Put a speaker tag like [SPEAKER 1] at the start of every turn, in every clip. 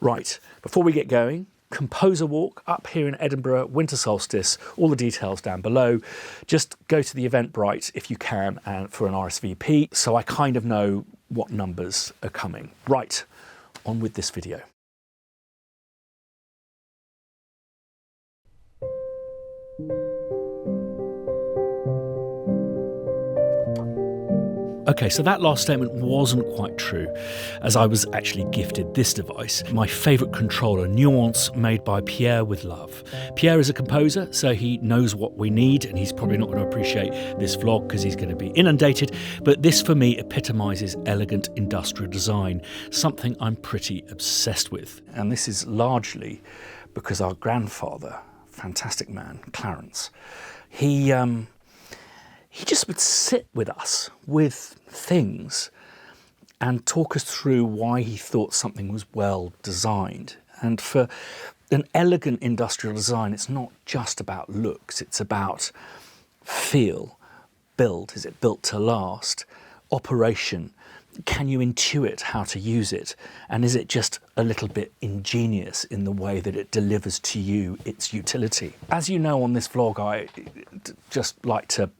[SPEAKER 1] Right, before we get going, Composer Walk up here in Edinburgh, winter solstice, all the details down below. Just go to the Eventbrite if you can and for an RSVP, so I kind of know what numbers are coming. Right, on with this video. Okay, so that last statement wasn't quite true, as I was actually gifted this device, my favourite controller, Nuance, made by Pierre with love. Pierre is a composer, so he knows what we need, and he's probably not going to appreciate this vlog because he's going to be inundated, but this for me epitomises elegant industrial design, something I'm pretty obsessed with. And this is largely because our grandfather, fantastic man, Clarence, he just would sit with us with things and talk us through why he thought something was well designed. And for an elegant industrial design, it's not just about looks, it's about feel, build, is it built to last, operation, can you intuit how to use it, and is it just a little bit ingenious in the way that it delivers to you its utility. As you know, on this vlog, I just like to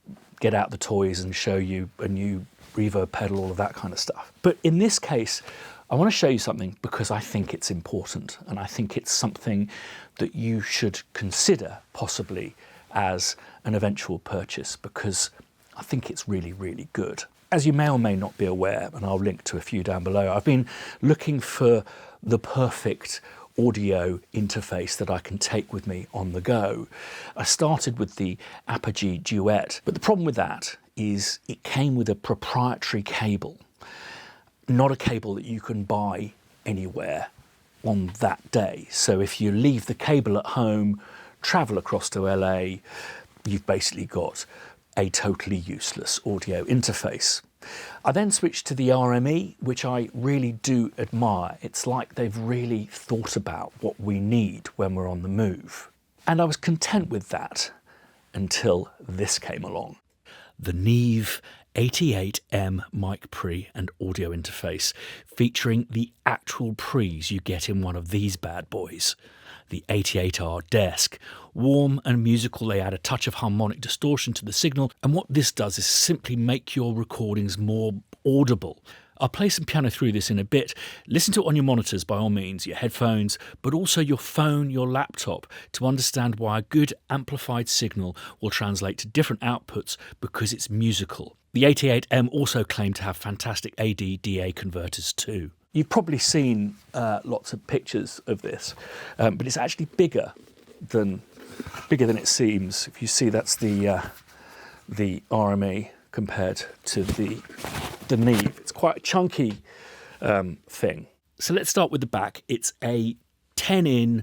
[SPEAKER 1] get out the toys and show you a new reverb pedal, all of that kind of stuff. But in this case, I want to show you something because I think it's important, and I think it's something that you should consider possibly as an eventual purchase, because I think it's really, really good. As you may or may not be aware, and I'll link to a few down below, I've been looking for the perfect audio interface that I can take with me on the go. I started with the Apogee Duet, but the problem with that is it came with a proprietary cable, not a cable that you can buy anywhere on that day. So if you leave the cable at home, travel across to LA, you've basically got a totally useless audio interface. I then switched to the RME, which I really do admire. It's like they've really thought about what we need when we're on the move. And I was content with that until this came along. The Neve 88M mic pre and audio interface, featuring the actual pre's you get in one of these bad boys. The 88R desk. Warm and musical, they add a touch of harmonic distortion to the signal, and what this does is simply make your recordings more audible. I'll play some piano through this in a bit. Listen to it on your monitors by all means, your headphones, but also your phone, your laptop, to understand why a good amplified signal will translate to different outputs because it's musical. The 88M also claimed to have fantastic AD-DA converters too. You've probably seen lots of pictures of this, but it's actually bigger than it seems. If you see, that's the RME compared to the Neve. It's quite a chunky thing. So let's start with the back. It's a 10-in,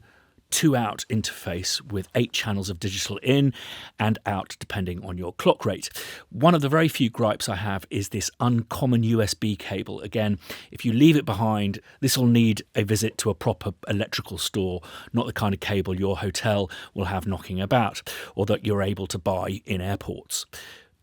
[SPEAKER 1] 2-out interface with 8 channels of digital in and out depending on your clock rate. One of the very few gripes I have is this uncommon USB cable. Again, if you leave it behind, this will need a visit to a proper electrical store, not the kind of cable your hotel will have knocking about or that you're able to buy in airports.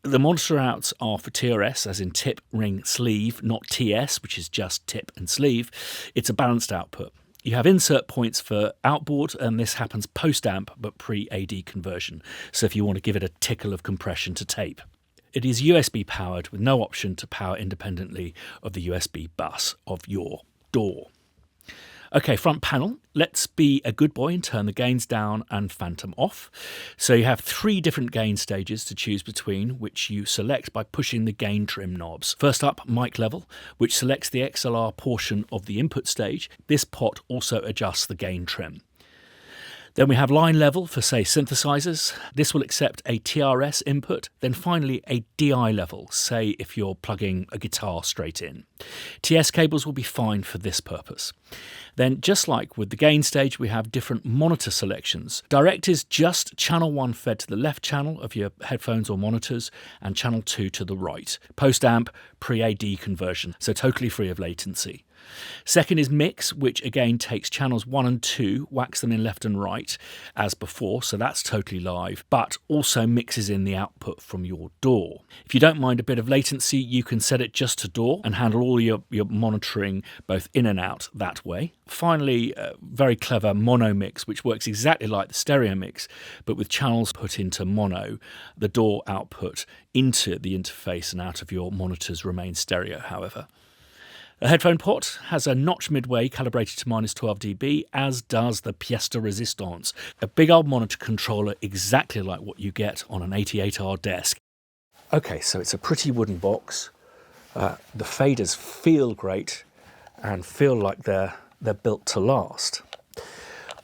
[SPEAKER 1] The monitor outs are for TRS, as in tip, ring, sleeve, not TS, which is just tip and sleeve. It's a balanced output. You have insert points for outboard, and this happens post-amp but pre-AD conversion, so if you want to give it a tickle of compression to tape. It is USB powered with no option to power independently of the USB bus of your DAW. Okay, front panel, let's be a good boy and turn the gains down and phantom off. So you have 3 different gain stages to choose between, which you select by pushing the gain trim knobs. First up, mic level, which selects the XLR portion of the input stage. This pot also adjusts the gain trim. Then we have line level for, say, synthesizers. This will accept a TRS input. Then finally a DI level, say if you're plugging a guitar straight in. TS cables will be fine for this purpose. Then, just like with the gain stage, we have different monitor selections. Direct is just channel 1 fed to the left channel of your headphones or monitors and channel 2 to the right. Post-amp, pre-AD conversion, so totally free of latency. Second is mix, which again takes channels 1 and 2, whacks them in left and right as before, so that's totally live, but also mixes in the output from your DAW. If you don't mind a bit of latency, you can set it just to DAW and handle all your monitoring both in and out that way. Finally, very clever mono mix, which works exactly like the stereo mix, but with channels put into mono, the DAW output into the interface and out of your monitors remains stereo, however. The headphone port has a notch midway calibrated to -12 dB, as does the pièce de résistance, a big old monitor controller exactly like what you get on an 88R desk. Okay, so it's a pretty wooden box. The faders feel great and feel like they're built to last.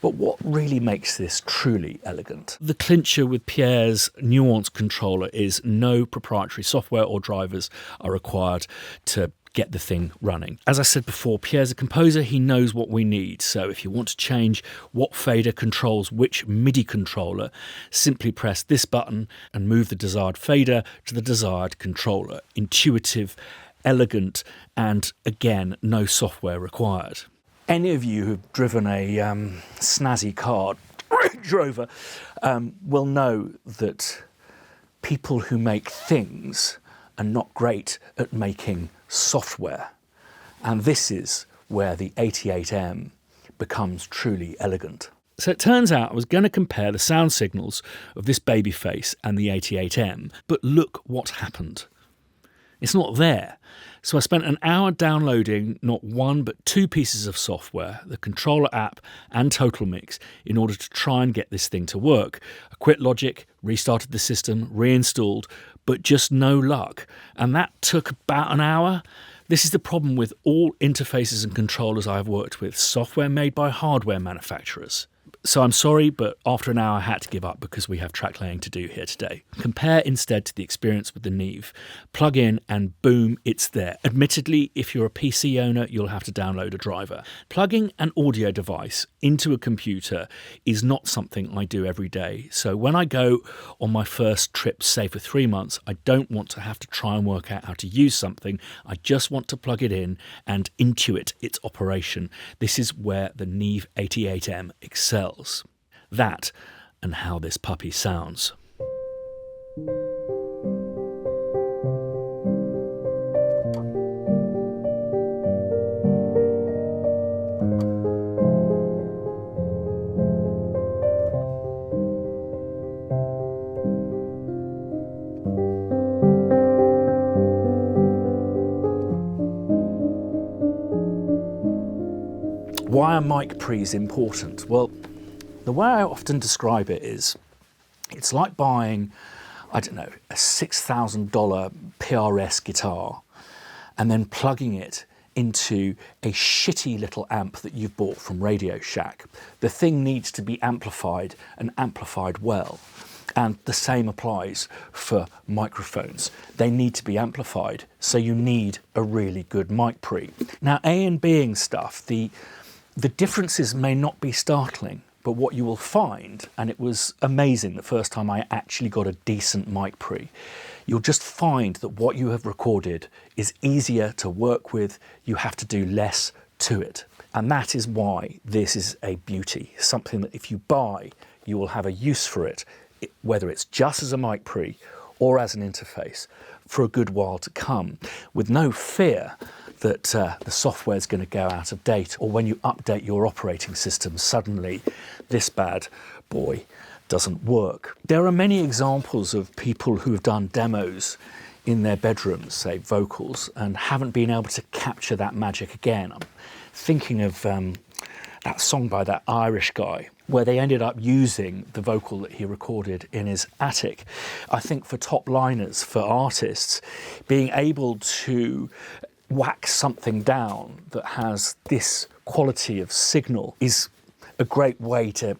[SPEAKER 1] But what really makes this truly elegant? The clincher with Pierre's nuance controller is no proprietary software or drivers are required to get the thing running. As I said before, Pierre's a composer, he knows what we need. So if you want to change what fader controls which MIDI controller, simply press this button and move the desired fader to the desired controller. Intuitive, elegant, and again, no software required. Any of you who've driven a snazzy car, Rover, will know that people who make things are not great at making software. And this is where the 88M becomes truly elegant. So it turns out I was going to compare the sound signals of this Babyface and the 88M, but look what happened. It's not there. So I spent an hour downloading not one but 2 pieces of software, the controller app and Total Mix, in order to try and get this thing to work. I quit Logic, restarted the system, reinstalled, but just no luck. And that took about an hour. This is the problem with all interfaces and controllers I've worked with, software made by hardware manufacturers. So I'm sorry, but after an hour I had to give up because we have track laying to do here today. Compare instead to the experience with the Neve. Plug in and boom, it's there. Admittedly, if you're a PC owner, you'll have to download a driver. Plugging an audio device into a computer is not something I do every day. So when I go on my first trip, say for 3 months, I don't want to have to try and work out how to use something. I just want to plug it in and intuit its operation. This is where the Neve 88M excels. That and how this puppy sounds. Why are mic pre's important? Well, the way I often describe it is, it's like buying, I don't know, a $6,000 PRS guitar and then plugging it into a shitty little amp that you've bought from Radio Shack. The thing needs to be amplified and amplified well. And the same applies for microphones. They need to be amplified, so you need a really good mic pre. Now, A and Bing stuff, the differences may not be startling, but what you will find, and it was amazing the first time I actually got a decent mic pre, you'll just find that what you have recorded is easier to work with. You have to do less to it. And that is why this is a beauty, something that if you buy, you will have a use for it, whether it's just as a mic pre or as an interface, for a good while to come, with no fear that the software is going to go out of date, or when you update your operating system, suddenly this bad boy doesn't work. There are many examples of people who have done demos in their bedrooms, say vocals, and haven't been able to capture that magic again. I'm thinking of that song by that Irish guy, where they ended up using the vocal that he recorded in his attic. I think for top liners, for artists, being able to whack something down that has this quality of signal is a great way to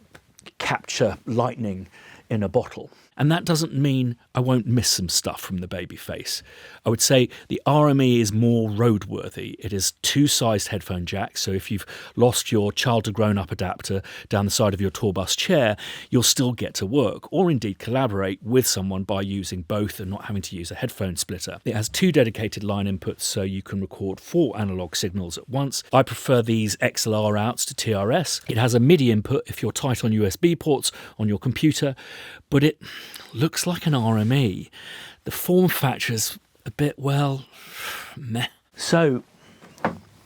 [SPEAKER 1] capture lightning in a bottle. And that doesn't mean I won't miss some stuff from the Babyface. I would say the RME is more roadworthy. It is two-sized headphone jacks, so if you've lost your child to grown-up adapter down the side of your tour bus chair, you'll still get to work, or indeed collaborate with someone by using both and not having to use a headphone splitter. It has 2 dedicated line inputs, so you can record 4 analog signals at once. I prefer these XLR outs to TRS. It has a MIDI input if you're tight on USB ports on your computer, but it looks like an RME. The form factor's a bit, well, meh. So,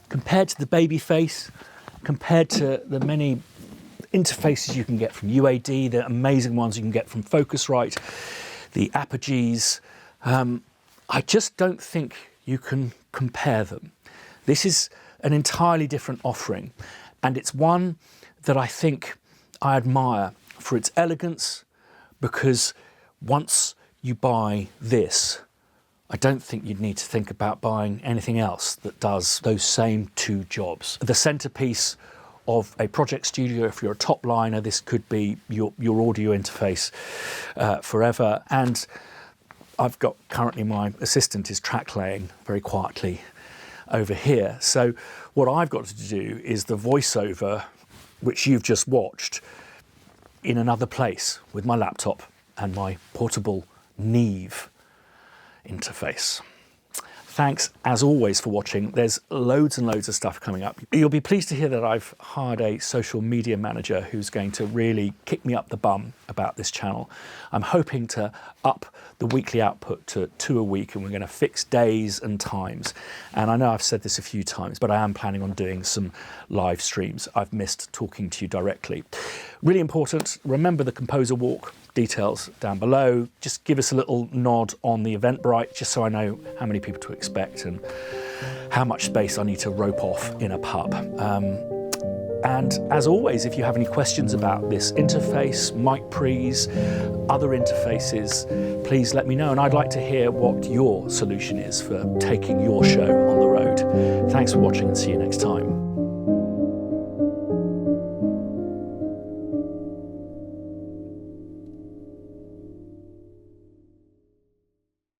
[SPEAKER 1] compared to the Babyface, compared to the many interfaces you can get from UAD, the amazing ones you can get from Focusrite, the Apogees, I just don't think you can compare them. This is an entirely different offering, and it's one that I think I admire for its elegance, because once you buy this, I don't think you'd need to think about buying anything else that does those same 2 jobs. The centerpiece of a project studio, if you're a top liner, this could be your audio interface forever. And I've got currently, my assistant is track laying very quietly over here. So what I've got to do is the voiceover, which you've just watched, in another place with my laptop and my portable Neve interface. Thanks, as always, for watching. There's loads and loads of stuff coming up. You'll be pleased to hear that I've hired a social media manager who's going to really kick me up the bum about this channel. I'm hoping to up the weekly output to 2 a week, and we're going to fix days and times. And I know I've said this a few times, but I am planning on doing some live streams. I've missed talking to you directly. Really important, remember the Composer Walk. Details down below. Just give us a little nod on the Eventbrite, just so I know how many people to expect and how much space I need to rope off in a pub. And as always, if you have any questions about this interface, mic pre's, other interfaces, please let me know. And I'd like to hear what your solution is for taking your show on the road. Thanks for watching, and see you next time.